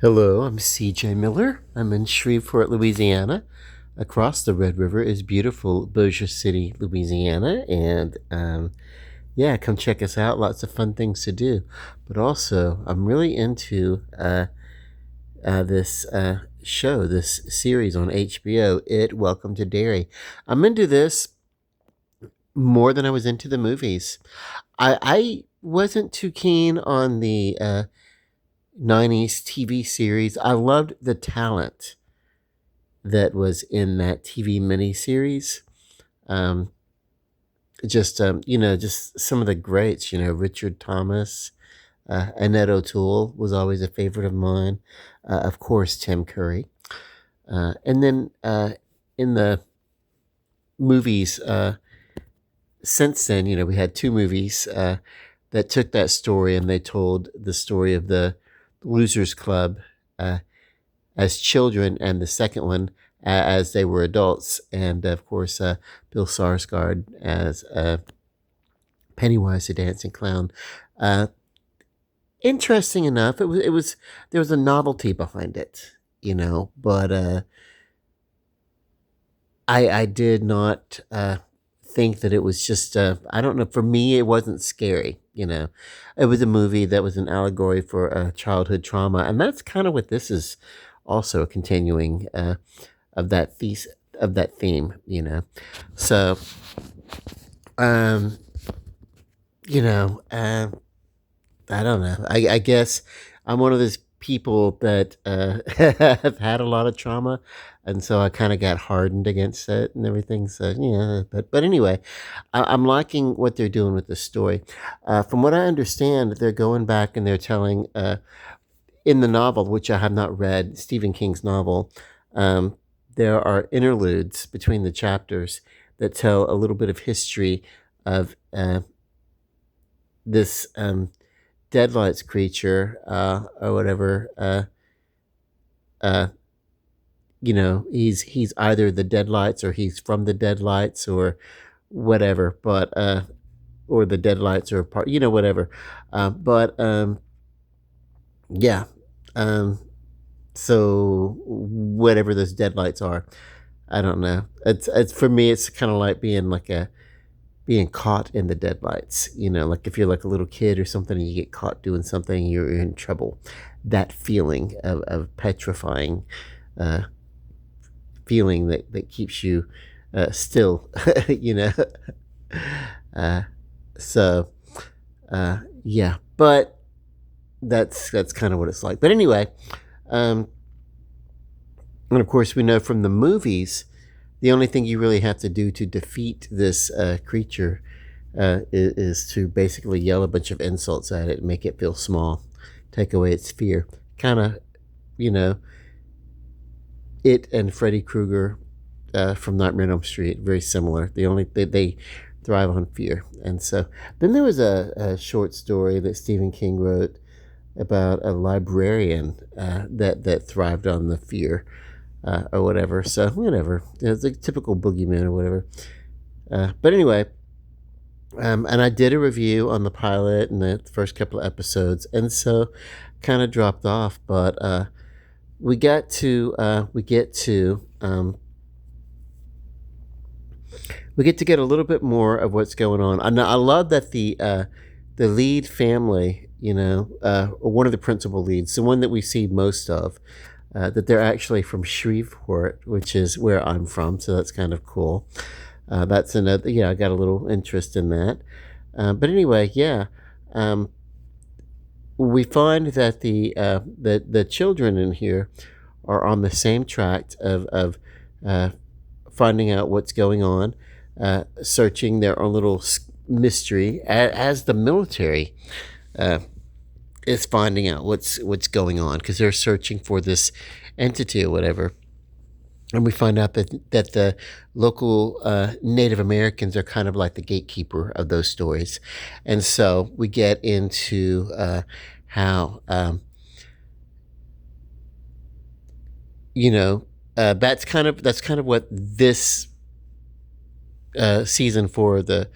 Hello, I'm CJ Miller. I'm in Shreveport, Louisiana. Across the Red River is beautiful Bossier City, Louisiana. And yeah, come check us out. Lots of fun things to do. But also, I'm really into this show, this series on HBO, Welcome to Derry. I'm into this more than I was into the movies. I wasn't too keen on the 90s TV series. I loved the talent that was in that TV miniseries. Um, just some of the greats. Richard Thomas, Annette O'Toole was always a favorite of mine. Of course, Tim Curry, and then in the movies since then, we had two movies that took that story and they told the story of the Losers Club uh, as children, and the second one as they were adults, and of course Bill Sarsgaard as Pennywise the Dancing Clown. Uh, Interesting enough, it was there was a novelty behind it, but I did not think that it was just I don't know. For me, it wasn't scary. It was a movie that was an allegory for childhood trauma, and that's kind of what this is. Also, a continuing of that theme. So um, you know, I don't know. I guess I'm one of those people that have had a lot of trauma, and so I kind of got hardened against it and everything. So yeah, but anyway, I'm liking what they're doing with the story. From what I understand, they're going back and they're telling in the novel, which I have not read, Stephen King's novel. Um, there are interludes between the chapters that tell a little bit of history of this. Deadlights creature or whatever. Uh, he's either the Deadlights or he's from the Deadlights or whatever. But or the Deadlights or part, whatever. But yeah. Um, so whatever those Deadlights are, I don't know. It's for me. It's kind of like being caught in the deadlights. Like if you're like a little kid or something and you get caught doing something, you're in trouble. That feeling of petrifying uh, feeling that keeps you still, you know. Uh, so yeah, but that's kind of what it's like. But anyway, um, and of course we know from the movies, the only thing you really have to do to defeat this creature is to basically yell a bunch of insults at it and make it feel small, take away its fear. Kind of, you know, it and Freddy Krueger from Nightmare on Elm Street, very similar. They thrive on fear. And so then there was a short story that Stephen King wrote about a librarian that thrived on the fear or whatever. So whatever, it's a typical boogeyman or whatever. But anyway, and I did a review on the pilot and the first couple of episodes, and so kind of dropped off. But we get to get a little bit more of what's going on. I love that the lead family, or one of the principal leads, the one that we see most of, that they're actually from Shreveport, which is where I'm from. So that's kind of cool. That's another. Yeah, I got a little interest in that. But anyway, yeah. We find that the children in here are on the same track of finding out what's going on, searching their own little mystery, as the military uh, is finding out what's going on, because they're searching for this entity or whatever. And we find out that the local Native Americans are kind of like the gatekeeper of those stories. And so we get into how, you know, that's kind of what this season for the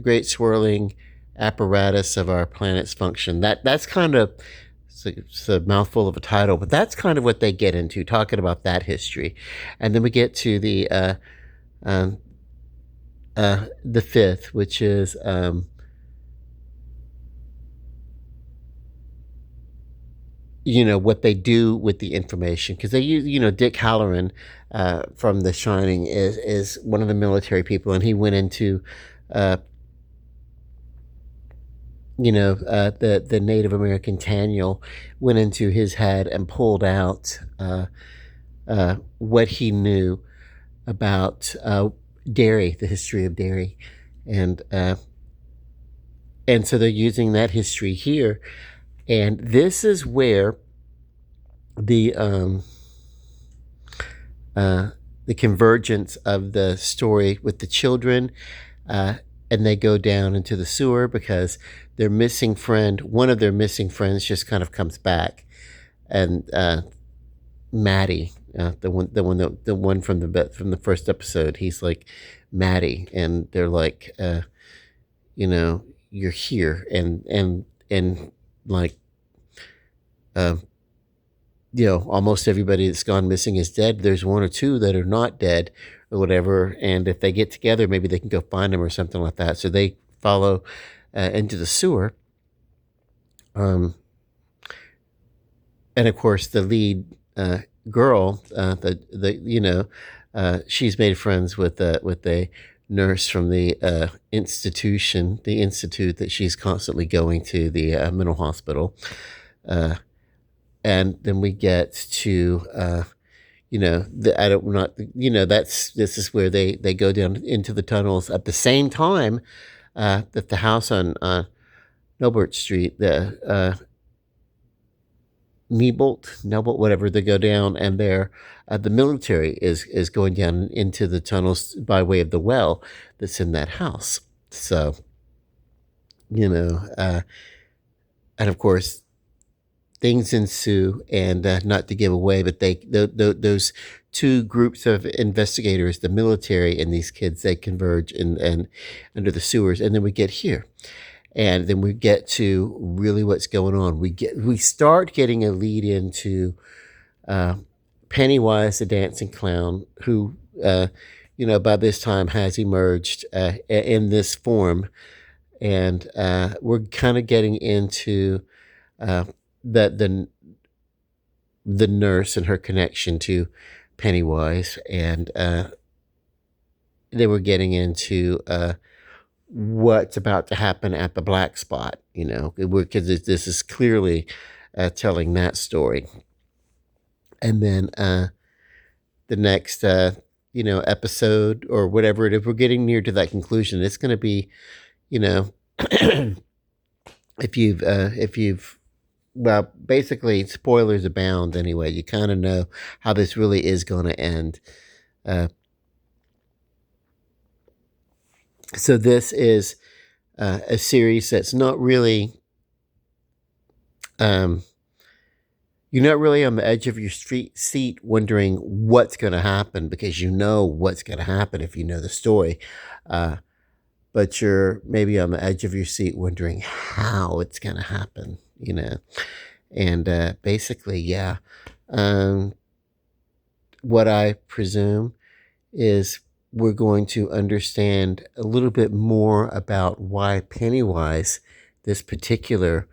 great swirling apparatus of our planet's function. That's kind of it's a mouthful of a title, but that's kind of what they get into, talking about that history. And then we get to um, the fifth, which is what they do with the information, because they use, Dick Halloran from The Shining is one of the military people, and he went into uh, the Native American Taniel, went into his head and pulled out what he knew about Derry, the history of Derry, and so they're using that history here, and this is where the uh, the convergence of the story with the children, uh, and they go down into the sewer because their missing friend, one of their missing friends, just kind of comes back, and Maddie, the one from the first episode, he's like Maddie, and they're like, you're here, and like, uh, almost everybody that's gone missing is dead. There's one or two that are not dead or whatever. And if they get together, maybe they can go find them or something like that. So they follow into the sewer. And of course, the lead girl, she's made friends with a nurse from the institute that she's constantly going to, the mental hospital. And then we get to I don't not this is where they go down into the tunnels at the same time that the house on Nobert Street, the Nebolt, whatever, they go down, and they're the military is going down into the tunnels by way of the well that's in that house. So and of course things ensue, and not to give away, but those two groups of investigators, the military and these kids, they converge and under the sewers, and then we get here, and then we get to really what's going on. We start getting a lead into uh, Pennywise, the dancing clown, who by this time has emerged in this form, and we're kind of getting into uh, that the nurse and her connection to Pennywise, and they were getting into what's about to happen at the black spot, because this is clearly telling that story. And then the next episode or whatever it is, we're getting near to that conclusion. It's going to be, if you've well, basically, spoilers abound anyway. You kind of know how this really is going to end. Uh, so this is a series that's not really, you're not really on the edge of your seat wondering what's going to happen, because you know what's going to happen if you know the story. But you're maybe on the edge of your seat wondering how it's going to happen, And basically, yeah. What I presume is we're going to understand a little bit more about why Pennywise, this particular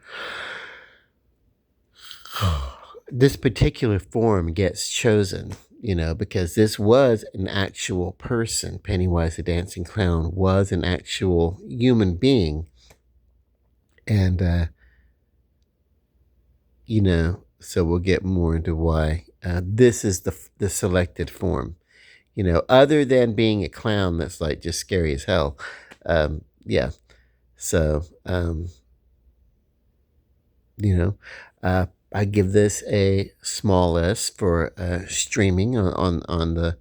form, gets chosen. Because this was an actual person. Pennywise the dancing clown was an actual human being. And, so we'll get more into why this is the selected form. Other than being a clown that's like just scary as hell. Yeah. So, I give this a small S for streaming on the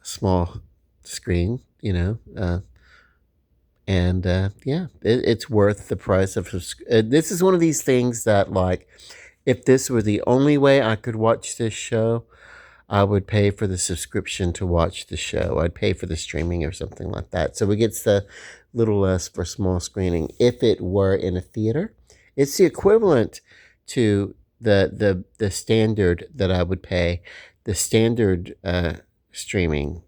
small screen, and yeah, it's worth the price of. This is one of these things that, like, if this were the only way I could watch this show, I would pay for the subscription to watch the show. I'd pay for the streaming or something like that. So it gets the little less for small screening. If it were in a theater, it's the equivalent to the standard that I would pay, the standard streaming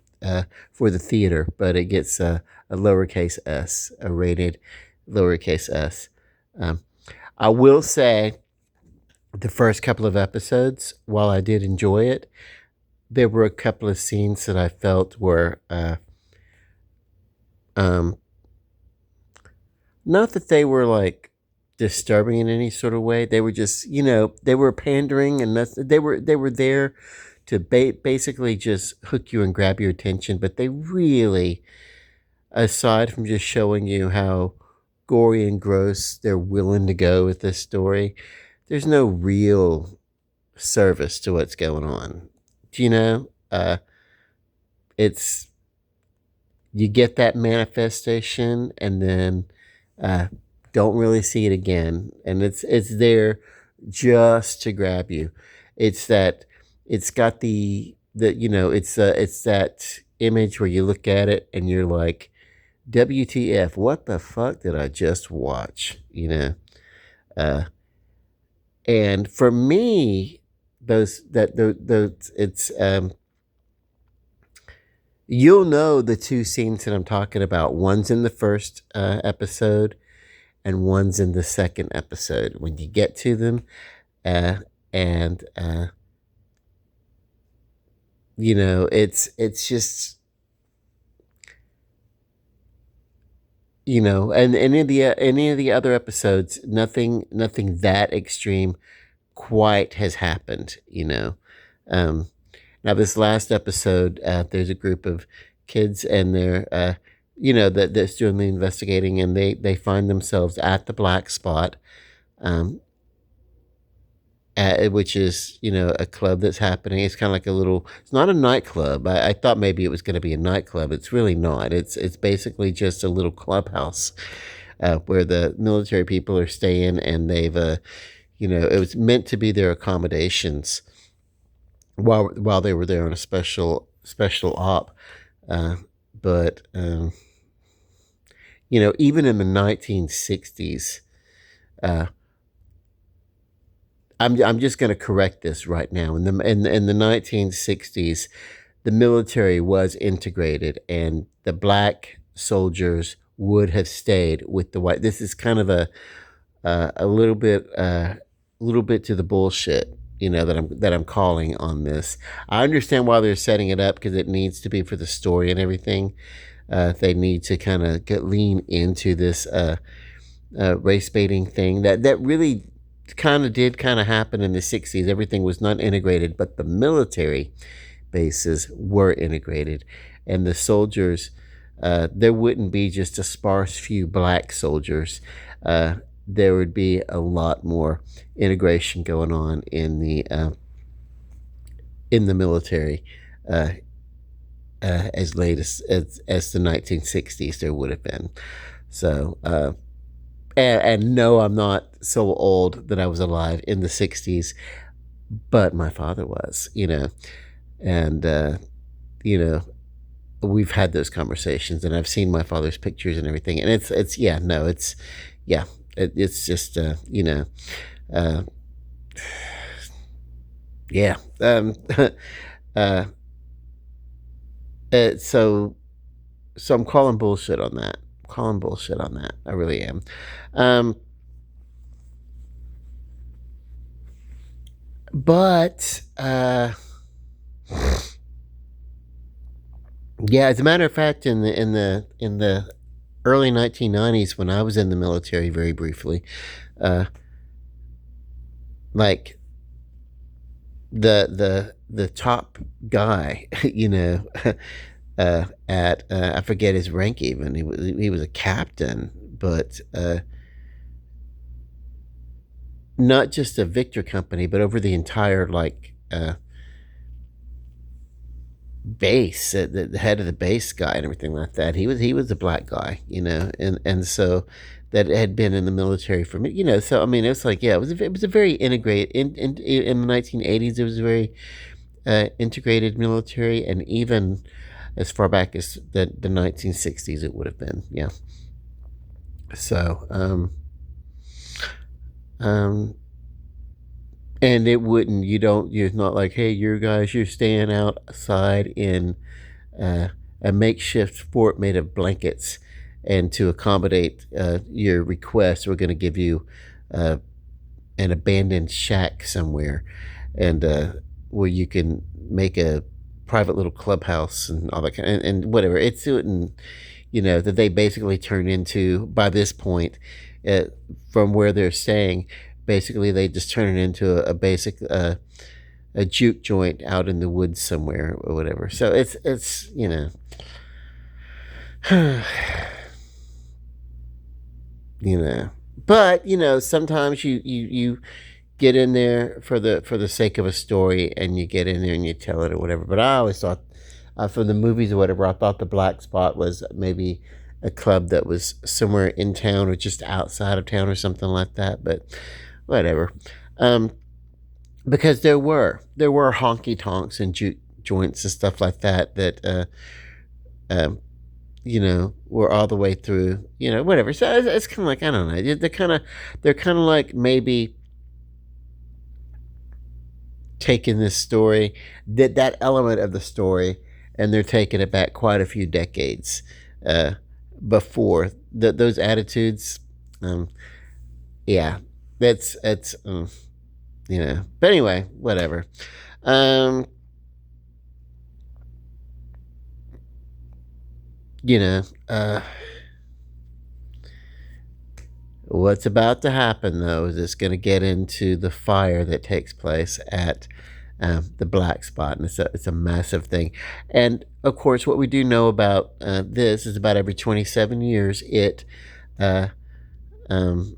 for the theater, but it gets a lowercase s, a rated lowercase s. Um, I will say the first couple of episodes, while I did enjoy it, there were a couple of scenes that I felt were um, not that they were like disturbing in any sort of way. They were just, they were pandering, and they were there to basically just hook you and grab your attention. But they really, aside from just showing you how gory and gross they're willing to go with this story, there's no real service to what's going on. Do you know? It's you get that manifestation, and then uh, don't really see it again, and it's there just to grab you. It's that it's got it's that image where you look at it and you're like, WTF, what the fuck did I just watch? Uh, and for me, those it's you'll know the two scenes that I'm talking about. One's in the first episode, and one's in the second episode. When you get to them, uh, and it's just and any of the other episodes, nothing that extreme quite has happened. Um, Now, this last episode, there's a group of kids, and they're, that's doing the investigating, and they find themselves at the black spot, um, which is, a club that's happening. It's kind of like it's not a nightclub. I thought maybe it was going to be a nightclub. It's really not. It's basically just a little clubhouse where the military people are staying, and it was meant to be their accommodations while they were there on a special op. Uh, but even in the 1960s, uh, I'm just going to correct this right now. In the 1960s, the military was integrated, and the black soldiers would have stayed with the white. This is kind of a little bit to the bullshit, that I'm calling on this. I understand why they're setting it up, because it needs to be for the story and everything. They need to kind of lean into this race baiting thing that really did happen in the 60s. Everything was not integrated, but the military bases were integrated, and the soldiers. There wouldn't be just a sparse few black soldiers. There would be a lot more integration going on in the military, uh, as late as the 1960s. There would have been. So, and no, I'm not so old that I was alive in the 60s, but my father was, and you know we've had those conversations, and I've seen my father's pictures and everything, and it's yeah, no, yeah, it's just uh, yeah, uh, so I'm calling bullshit on that. Calling bullshit on that. I really am. Um, but yeah, as a matter of fact, in the early 1990s, when I was in the military, very briefly, uh, like the top guy, at I forget his rank even. He was a captain, but not just a Victor company, but over the entire base, the head of the base guy and everything like that. He was a black guy, and so that had been in the military for me, So I mean, it was like, yeah, it was a very integrated in the 1980s. It was a very integrated military, and even as far back as the 1960s, it would have been, yeah. So um, And it wouldn't. You're not like, hey, you guys, you're staying outside in uh, a makeshift fort made of blankets, and to accommodate your request, we're going to give you uh, an abandoned shack somewhere, and where you can make a private little clubhouse and all that and whatever. It's and that they basically turn into by this point, uh, from where they're staying. Basically, they just turn it into a basic a juke joint out in the woods somewhere or whatever. So it's you know, but sometimes you get in there for the sake of a story, and you get in there and you tell it or whatever. But I always thought, from the movies or whatever, I thought the Black Spot was maybe a club that was somewhere in town or just outside of town or something like that. But whatever. Um, because there were honky tonks and juke joints and stuff like that that um, were all the way through, whatever. So it's kind of like, I don't know. They're kind of like maybe taking this story, that element of the story, and they're taking it back quite a few decades before those attitudes. Um, yeah, that's But anyway, whatever. Um, you know, uh, what's about to happen though is it's going to get into the fire that takes place at the Black Spot, and it's a massive thing. And of course, what we do know about this is about every 27 years it uh, um,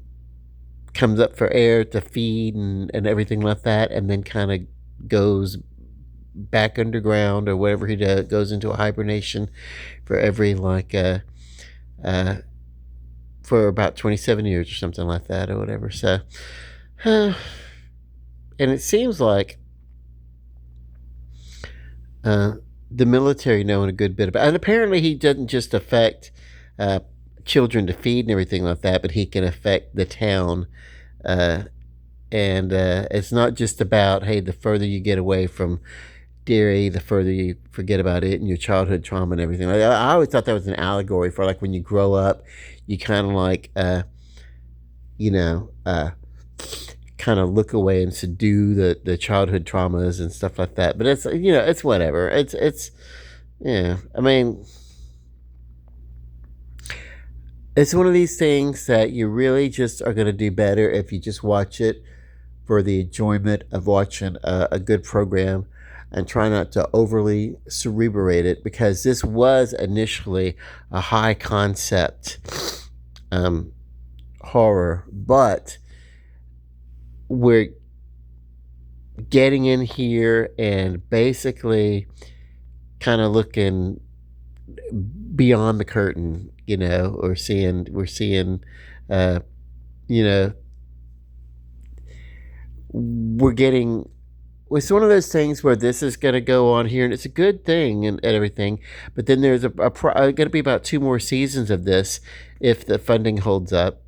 comes up for air to feed and everything like that, and then kind of goes back underground or whatever he does, goes into a hibernation for every uh, for about 27 years or something like that or whatever. So, and it seems like uh, the military knowing a good bit about, and apparently he doesn't just affect uh, children to feed and everything like that, but he can affect the town. Uh, and it's not just about, hey, the further you get away from Derry, the further you forget about it and your childhood trauma and everything. I always thought that was an allegory for like when you grow up, you kind of like, you know, uh, kind of look away and subdue the childhood traumas and stuff like that. But it's whatever. It's yeah. I mean, it's one of these things that you really just are going to do better if you just watch it for the enjoyment of watching a good program, and try not to overly cerebrate it, because this was initially a high concept um, horror, but we're getting in here and basically kind of looking beyond the curtain, we're seeing uh, you know we're getting it's one of those things where this is going to go on here, and it's a good thing and everything, but then there's going to be about 2 more seasons of this if the funding holds up.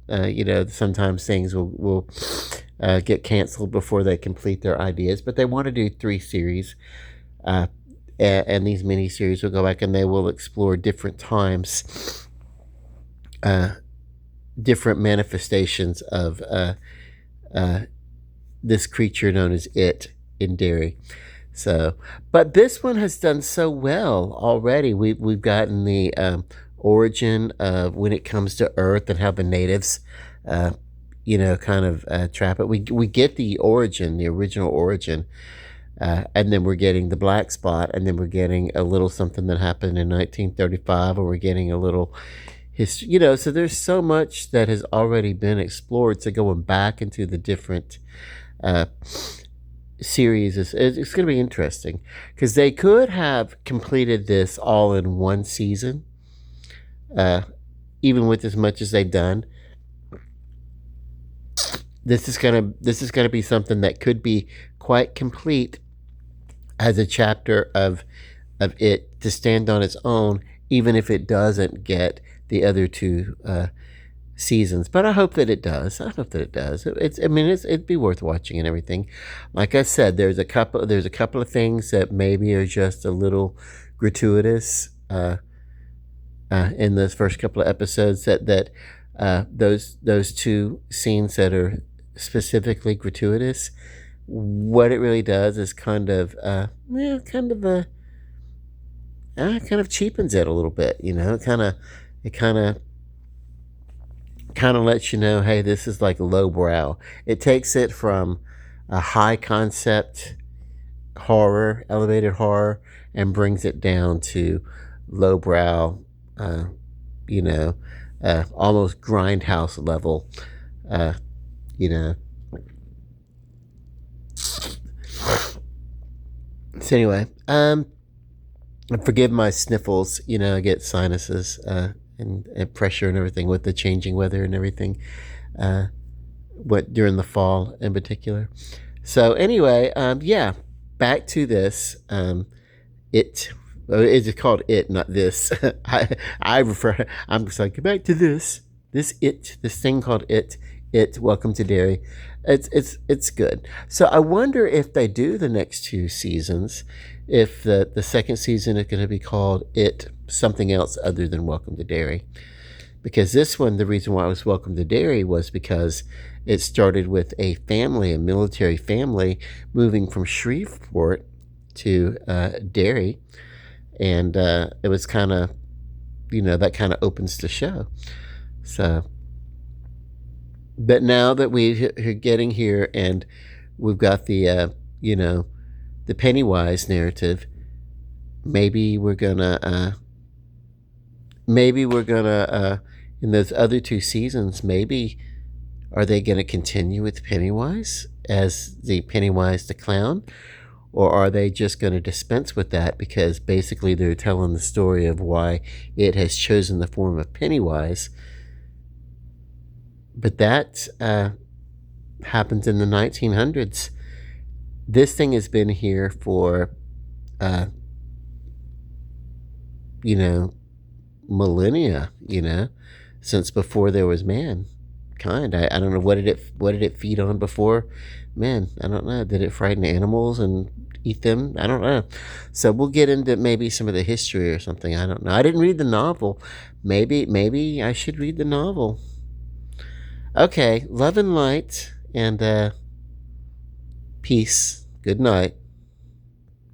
Sometimes things will get canceled before they complete their ideas, but they want to do 3 series, uh, and these mini series will go back and they will explore different times, uh, different manifestations of uh, this creature known as it in Derry. So, but this one has done so well already. We've gotten the origin of when it comes to Earth and how the natives, kind of trap it. We get the origin, the original origin, and then we're getting the Black Spot, and then we're getting a little something that happened in 1935, or we're getting a little history. So there's so much that has already been explored. So going back into the different uh, series it's going to be interesting, because they could have completed this all in one season, uh, even with as much as they've done. This is gonna be something that could be quite complete as a chapter of it to stand on its own, even if it doesn't get the other two seasons, but I hope that it does. I hope that it does. I mean, it'd be worth watching and everything. Like I said, there's a couple of things that maybe are just a little gratuitous in those first couple of episodes. Those two scenes that are specifically gratuitous, what it really does is kind of kind of cheapens it a little bit. You know, it kind of lets you know, hey, this is like lowbrow. It takes it from a high concept horror, elevated horror, and brings it down to lowbrow, uh, you know, almost grindhouse level, uh, you know. So anyway, forgive my sniffles. You know, I get sinuses and pressure and everything with the changing weather and everything. Uh, what during the fall in particular. So anyway, yeah, back to this. It it's called it, not this. I refer. I'm just like back to this. This thing called it. It. Welcome to Derry. It's good. So I wonder if they do the next two seasons, if the second season is going to be called it something else other than Welcome to Derry. Because this one, the reason why it was Welcome to Derry was because it started with a family, a military family, moving from Shreveport to Derry, and it was kind of, that kind of opens the show. So, but now that we're getting here and we've got the Pennywise narrative, maybe we're gonna in those other two seasons, maybe are they going to continue with Pennywise as the Pennywise the clown, or are they just going to dispense with that because basically they're telling the story of why it has chosen the form of Pennywise? But that happens in the 1900s. This thing has been here for uh, you know millennia, since before there was mankind. I don't know, what did it feed on before man. I don't know. Did it frighten animals and eat them? I don't know. So we'll get into maybe some of the history or something. I don't know. I didn't read the novel. Maybe I should read the novel. Okay, love and light and peace. Good night.